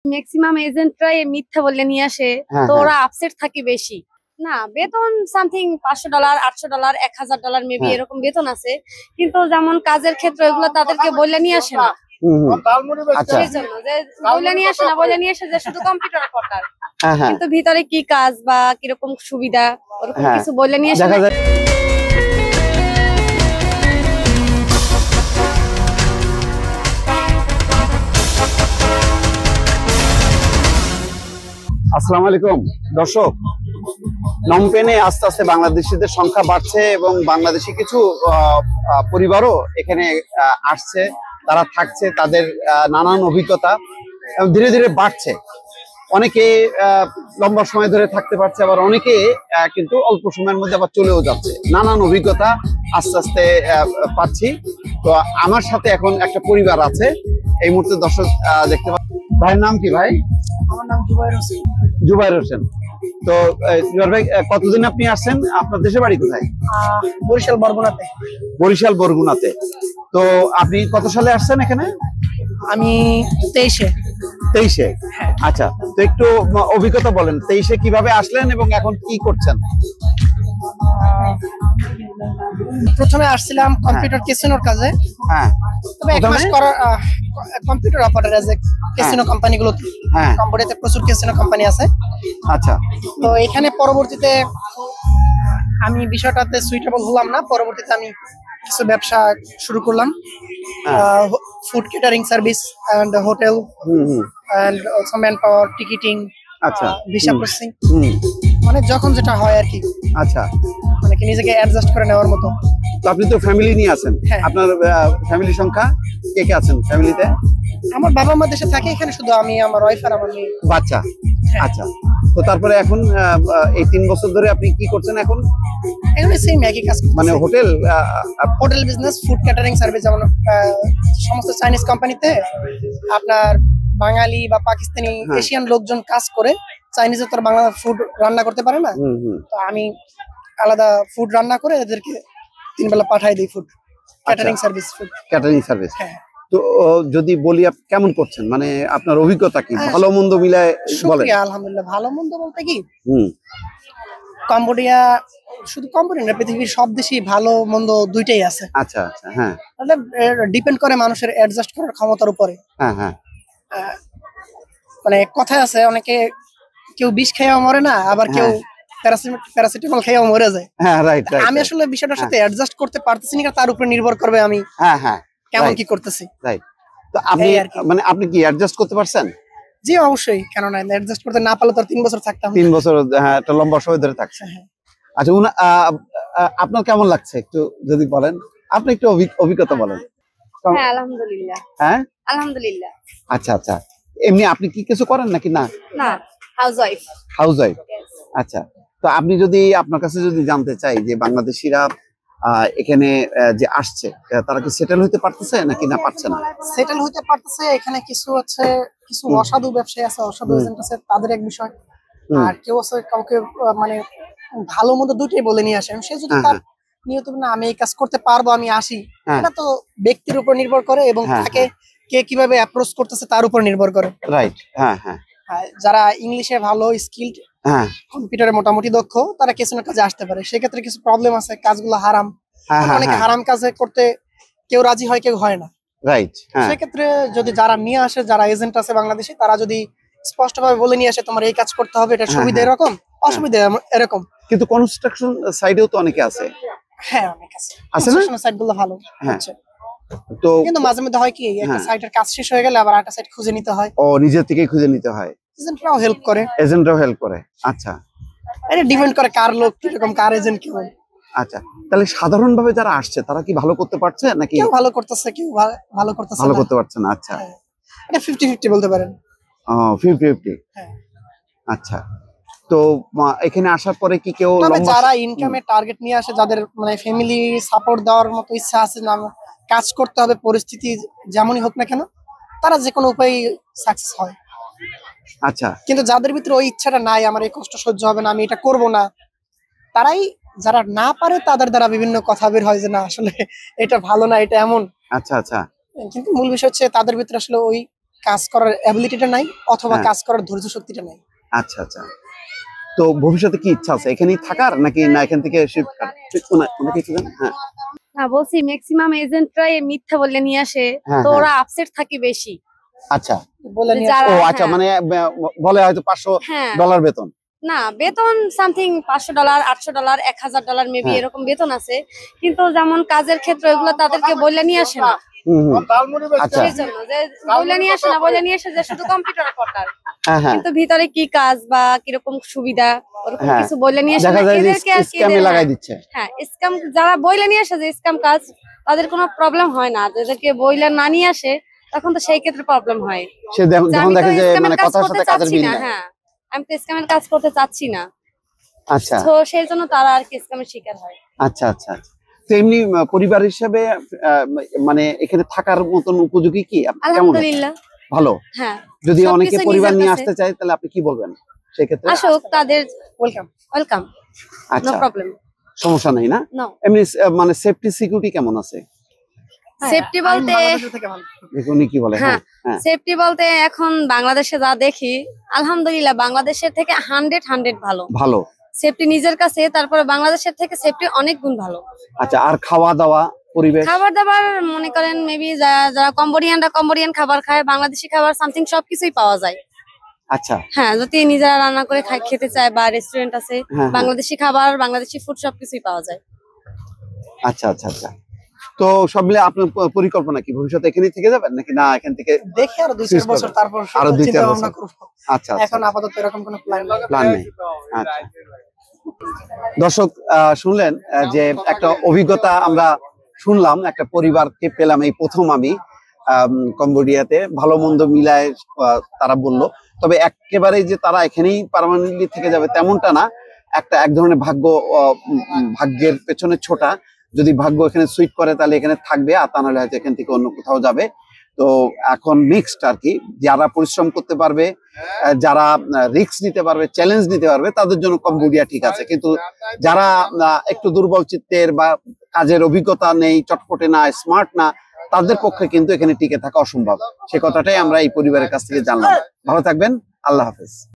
Maximum এজেন্টরাই মিথ্যা বলে নিয়ে আসে, তো ওরা আপসেট থাকে বেশি। না, বেতন সামথিং $500, $800, $1000 মেবি এরকম বেতন আছে, কিন্তু যেমন কাজের ক্ষেত্রে এগুলো তাদেরকে বলে নিয়ে আসে না। বলে নিয়ে আসে যে শুধু কম্পিউটার অপারেটর, কিন্তু ভিতরে কি কাজ বা কিরকম সুবিধা ওরকম কিছু বলে নিয়ে আসে না। আসসালামু আলাইকুম দর্শক, নমপেনে আস্তে আস্তে বাংলাদেশিদের সংখ্যা বাড়ছে এবং বাংলাদেশি কিছু পরিবারও এখানে আসছে, তারা থাকছে, তাদের নানান অভিজ্ঞতা ধীরে ধীরে বাড়ছে। অনেকে লম্বা সময় ধরে থাকতে পারছে, আবার অনেকে কিন্তু অল্প সময়ের মধ্যে আবার চলেও যাচ্ছে। নানান অভিজ্ঞতা আস্তে আস্তে পাচ্ছি। তো আমার সাথে এখন একটা পরিবার আছে এই মুহূর্তে, দর্শক দেখতে পাচ্ছি। ভাইয়ের নাম কি ভাই? আমার নাম জুবাইর হোসেন। জুবাইর হোসেন। তো জুবাইর ভাই, কতদিন আপনি আসছেন? আপনার দেশের বাড়ি কোথায়? বরিশাল বরগুনাতে। বরিশাল বরগুনাতে। তো আপনি কত সালে আসছেন এখানে? আমি 23-এ। আচ্ছা, তো একটু অভিজ্ঞতা বলেন, 23-এ কিভাবে আসলেন এবং এখন কি করছেন? প্রথমে আসছিলাম কম্পিউটার ক্যাসিনোর কাজে। তবে এক মাস করার computer operator as a casino কোম্পানিগুলোতে। কম্বোডিয়াতে প্রচুর ক্যাসিনো কোম্পানি আছে। আচ্ছা, তো এখানে পরবর্তীতে আমি বিষয়টাতে সুইটেবল হলাম না। পরবর্তীতে আমি কিছু ব্যবসা শুরু করলাম, food catering service and hotel and also man power, ticketing, আচ্ছা, ভিসা প্রসেসিং, মানে যখন যেটা হয় আর কি। আচ্ছা, মানে কি নিজেকে অ্যাডজাস্ট করে নেওয়ার মতো। তো আপনি তো ফ্যামিলি নিয়ে আছেন, আপনার ফ্যামিলি সংখ্যা কে কে আছেন ফ্যামিলিতে? আমার বাবা মা দেশে থাকে, এখানে শুধু আমি, আমার ওয়াইফ আর আমার মেয়ে বাচ্চা। আচ্ছা, তো তারপরে এখন এই 3 বছর ধরে আপনি কি করছেন এখন? এখানে সেম একই কাজ, মানে hotel business, food catering service. যেমন সমস্ত চাইনিজ কোম্পানিতে আপনার বাঙালি বা পাকিস্তানি, এশিয়ান লোকজন কাজ করে। চাইনিজে তো বাংলা ফুড রান্না করতে পারে না, তো আমি আলাদা ফুড রান্না করে এদেরকে 3 বেলা পাঠাই দিই। Food catering service. হ্যাঁ। তো যদি বলি আপনি কেমন করছেন, মানে আপনার অভিজ্ঞতা কি, ভালো মন্দ মিলায় বলেন? আলহামদুলিল্লাহ, ভালো মন্দ বলতে কি, কম্বোডিয়া শুধু কম্বোডিয়া না, পৃথিবীর সব দেশই ভালো মন্দ দুইটাই আছে। আচ্ছা আচ্ছা, হ্যাঁ, মানে ডিপেন্ড করে মানুষের অ্যাডজাস্ট করার ক্ষমতার উপরে। মানে কথায় আছে, অনেকে কেউ বিষ খেয়েও মরে না, আবার কেউ প্যারাসিটামল খেয়েও মরে যায়। আমি আসলে বিষয়টার সাথে অ্যাডজাস্ট করতে পারতেছি না, তার উপরে নির্ভর করবে আমি কেমন কি করতেছি। তো আপনি কি অ্যাডজাস্ট করতে পারছেন? জি অবশ্যই, কেন না, অ্যাডজাস্ট করতে না পারলে তো 3 বছর থাকতাম। 3 বছর, হ্যাঁ, একটা লম্বা সময় ধরে থাকছে। আচ্ছা, আপনার কেমন লাগছে একটু যদি বলেন, আপনি একটু অভিজ্ঞতা বলেন। হ্যাঁ, আলহামদুলিল্লাহ। হ্যাঁ, আলহামদুলিল্লাহ। আচ্ছা আচ্ছা, এমনি আপনি কি কিছু করেন নাকি? না, হাউসওয়াইফ। আচ্ছা, তো আপনি যদি আপনার কাছে যদি জানতে চাই যে বাংলাদেশিরা এখানে যে আসছে, তারা কি সেটেল হতে পারতেছে নাকি না পারছে না? সেটেল হতে পারতেছে। এখানে কিছু অসাধু ব্যবসায়ী আছে, অসাধু এজেন্ট আছে, তাদের এক বিষয়। আর কেউ আছে, কাউকে মানে ভালো মন্দ দুটোই বলে নিয়ে আসে। সে যদি তার নিয়ত না আমি এই কাজ করতে পারবো, আমি আসি, এটা তো ব্যক্তির উপর নির্ভর করে এবং তাকে কে কিভাবে অ্যাপ্রোচ করতেছে তার উপর নির্ভর করে। রাইট, হ্যাঁ হ্যাঁ। যারা ইংলিশে ভালো স্কিলড, কম্পিউটারে মোটামুটি দক্ষ, তারা ক্যাসিনোর কাজে আসতে পারে। সেক্ষেত্রে কিছু প্রবলেম আছে, কাজগুলো হারাম। অনেক হারাম কাজে করতে কেউ রাজি হয়, কেউ হয় না। রাইট, সেক্ষেত্রে যদি যারা নিয়ে আসে, যারা এজেন্ট আছে বাংলাদেশে, তারা যদি স্পষ্টভাবে বলে নিয়ে আসে তোমার এই কাজ করতে হবে, এটা সুবিধা এরকম, অসুবিধা এরকম। কিন্তু কনস্ট্রাকশন সাইডেও তো অনেকে আছে। হ্যাঁ, অনেক আছে। কনস্ট্রাকশন সাইটগুলো ভালো হচ্ছে, তো কিন্তু মাঝে মধ্যে হয় কি, একটা সাইটের কাজ শেষ হয়ে গেলে আবার একটা সাইট খুঁজে নিতে হয়। ও, নিজে থেকেই খুঁজে নিতে হয়। এজেন্টরাও হেল্প করে। আচ্ছা, এটা ডিপেন্ড করে কার লোক কিরকম, কার এজেন্ট কেমন। আচ্ছা, তাহলে সাধারণভাবে যারা আসছে তারা কি ভালো করতে পারছে নাকি? কেউ ভালো করতেছে, কেউ ভালো করতে পারছে না। আচ্ছা, এটা 50-50 বলতে পারেন। 50-50। আচ্ছা, তো এখানে আসার পরে কি কেউ যারা ইনকামের টার্গেট নিয়ে আসে, যাদের মানে ফ্যামিলি সাপোর্ট দেওয়ার মতো ইচ্ছা আছে, না কাজ করতে হবে, পরিস্থিতি যেমনই হোক না কেন, তারা যে কোনো উপায়ে সাকসেস হয়। আচ্ছা, কিন্তু যাদের ভিতরে ওই ইচ্ছাটা নাই, আমার এই কষ্ট সহ্য হবে না, আমি এটা করব না, তারাই, যারা না পারে তাদের দ্বারা বিভিন্ন কথা বের হয় যে না আসলে এটা ভালো না, এটা এমন। আচ্ছা আচ্ছা, কিন্তু মূল বিষয় হচ্ছে তাদের ভিতরে আসলে ওই কাজ করার অ্যাবিলিটিটা নাই অথবা হ্যাঁ। কাজ করার ধৈর্য শক্তিটা নাই। আচ্ছা আচ্ছা। তো ভবিষ্যতে কি ইচ্ছা আছে, এখানেই থাকার নাকি না এখান থেকে শিফট? ওনাকে কি জানেন? হ্যাঁ না বলছি ম্যাক্সিমাম এজেন্টরাই মিথ্যা বলে নিয়ে আসে, হ্যাঁ, তো হ্যাঁ। ওরা আপসেট থাকে বেশি। আচ্ছা। বলে নিয়ে যারা ও আচ্ছা, হ্যাঁ, মানে বলে হয়তো হ্যাঁ $500 বেতন। না বেতন সামথিং $500 $800 $1000 মেবি হ্যাঁ। এরকম বেতন আছে, কিন্তু যেমন কাজের ক্ষেত্র এগুলো তাদেরকে বলে নিয়ে আসে না। হুম হুম। আচ্ছা। সেই জন্য যে বলে নিয়ে আসে না, বলে নিয়ে আসে যে শুধু কম্পিউটার অপারেটর, হ্যাঁ হ্যাঁ। কিন্তু ভিতরে কি কাজ বা কিরকম সুবিধা ওরকম হ্যাঁ। কিছু বলে নিয়ে আসে দেখা না। যায় যে এদেরকে আর কি স্ক্যামে লাগাই দিচ্ছে। হ্যাঁ স্ক্যাম, যারা বইলে নিয়ে আসে যে স্ক্যাম কাজ, তাদের কোনো প্রবলেম হয় না। যাদেরকে বইলে না নিয়ে আসে তখন তো সেই ক্ষেত্রে প্রবলেম হয়। সে যে যখন আমি তো দেখে যে স্ক্যামের মানে কাজ কথার করতে সাথে কাজের চাচ্ছি মিল না, নাই। হ্যাঁ আমি তো স্ক্যামের কাজ করতে চাচ্ছি না, আচ্ছা তো সেই জন্য তারা আর কি স্ক্যামের শিকার হয়। আচ্ছা আচ্ছা আচ্ছা। তো এমনি পরিবার হিসেবে মানে এখানে থাকার মতন উপযোগী কি? কেমন? আলহামদুলিল্লাহ ভালো। হ্যাঁ। যদি অনেকে সবকিছু পরিবার নিজের নিয়ে কাছে। আসতে চায় তাহলে আপনি কি বলবেন সেক্ষেত্রে? আসুক, তাদের ওয়েলকাম। ওয়েলকাম, নো আচ্ছা, প্রবলেম। সমস্যা নেই না? নো এমনি মানে সেফটি সিকিউরিটি কেমন আছে? সেফটি বলতে বাংলাদেশের থেকে ভালো। দেখুন কি বলে। হ্যাঁ হ্যাঁ হ্যাঁ। সেফটি বলতে এখন বাংলাদেশে যা দেখি আলহামদুলিল্লাহ বাংলাদেশের থেকে 100 ভালো ভালো। সেফটি নিজের কাছে, তারপরে বাংলাদেশের থেকে সেফটি অনেক গুণ ভালো। আচ্ছা, আর খাওয়া দাওয়া পরিবেশ? খাবার দাবার মনে করেন মেবি যারা কম্বোডিয়ানরা কম্বোডিয়ান খাবার খায়, বাংলাদেশি খাবার সামথিং সবকিছুই পাওয়া যায়। আচ্ছা। হ্যাঁ যদি নিজেরা রান্না করে খেতে চায় বা রেস্টুরেন্ট আছে, হ্যাঁ। বাংলাদেশি খাবার বাংলাদেশি ফুড সবকিছুই পাওয়া যায়। আচ্ছা আচ্ছা আচ্ছা। তো সব মিলে আপনার পরিকল্পনা কি, ভবিষ্যতে এখানেই থেকে যাবেন নাকি না এখান থেকে? দেখি আরো 2-4 বছর, তারপর আরো 2-4 চিন্তা বছর। ভাবনা করব। আচ্ছা এখন আপাতত এরকম কোনো প্ল্যান নেই। আচ্ছা দর্শক, শুনলেন যে একটা অভিজ্ঞতা আমরা শুনলাম, একটা পরিবারকে পেলাম এই প্রথম আমি কম্বোডিয়াতে। ভালো মন্দ মিলায় তারা বলল, তবে একেবারেই যে তারা এখানেই পার্মানেন্টলি থেকে যাবে তেমনটা না। এক ধরনের ভাগ্যের পেছনে ছোটা। যদি ভাগ্য এখানে সুইট করে তাহলে এখানে থাকবে, আর তা নাহলে হয়তো এখান থেকে অন্য কোথাও যাবে। তো এখন মিক্সড আর কি, যারা পরিশ্রম করতে পারবে, যারা রিস্ক নিতে পারবে, চ্যালেঞ্জ নিতে পারবে, তাদের জন্য কম্বোডিয়া ঠিক আছে। কিন্তু যারা একটু দুর্বল চিত্তের বা কাজের অভিজ্ঞতা নেই, চটপটে না, স্মার্ট না, তাদের পক্ষে কিন্তু এখানে টিকে থাকা অসম্ভব। সে কথাটাই আমরা এই পরিবারের কাছ থেকে জানলাম। ভালো থাকবেন, আল্লাহ হাফেজ।